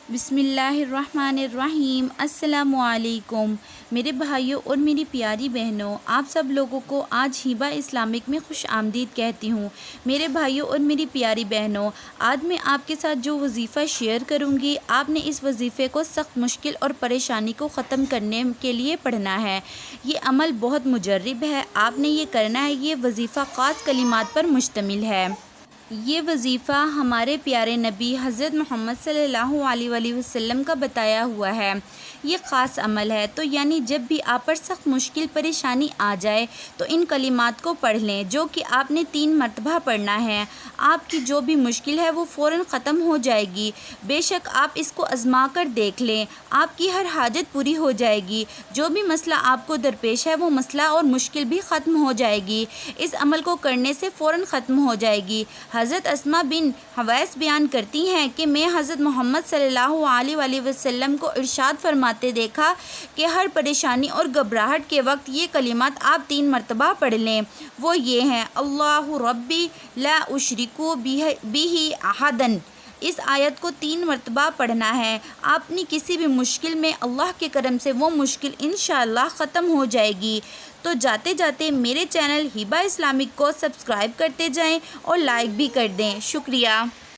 बिस्मिल्लाहिर्रहमानिर्रहीम। अस्सलामुअलैकुम मेरे भाइयों और मेरी प्यारी बहनों, आप सब लोगों को आज हिबा इस्लामिक में खुश आमदीद कहती हूँ। मेरे भाइयों और मेरी प्यारी बहनों, आज मैं आपके साथ जो वजीफ़ा शेयर करूँगी, आपने इस वजीफ़े को सख्त मुश्किल और परेशानी को ख़त्म करने के लिए पढ़ना है। ये अमल बहुत मुजर्रब है, आपने ये करना है। ये वजीफ़ा ख़ास कलिमात पर मुश्तमिल है। ये वजीफ़ा हमारे प्यारे नबी हज़रत मोहम्मद सल्लल्लाहु अलैहि वसल्लम का बताया हुआ है। ये ख़ास अमल है, तो यानी जब भी आप पर सख्त मुश्किल परेशानी आ जाए तो इन कलिमात को पढ़ लें, जो कि आपने 3 मरतबा पढ़ना है। आपकी जो भी मुश्किल है वो फ़ौरन ख़त्म हो जाएगी। बेशक आप इसको आज़मा कर देख लें, आपकी हर हाजत पूरी हो जाएगी। जो भी मसला आपको दरपेश है वो मसला और मुश्किल भी ख़त्म हो जाएगी। इस अमल को करने से फ़ौरन ख़त्म हो जाएगी। हज़रत अस्मा बिन हवैस बयान करती हैं कि मैं हज़रत मोहम्मद सल्लल्लाहु अलैहि वसल्लम को इरशाद फरमाते देखा कि हर परेशानी और घबराहट के वक्त ये कलिमात आप 3 मरतबा पढ़ लें। वो ये हैं, अल्लाहु रब्बी ला उशरिकु बिही अहदन। इस आयत को 3 मरतबा पढ़ना है। आपने किसी भी मुश्किल में अल्लाह के करम से वो मुश्किल इंशाअल्लाह ख़त्म हो जाएगी। तो जाते जाते मेरे चैनल हिबा इस्लामिक को सब्सक्राइब करते जाएं और लाइक भी कर दें। शुक्रिया।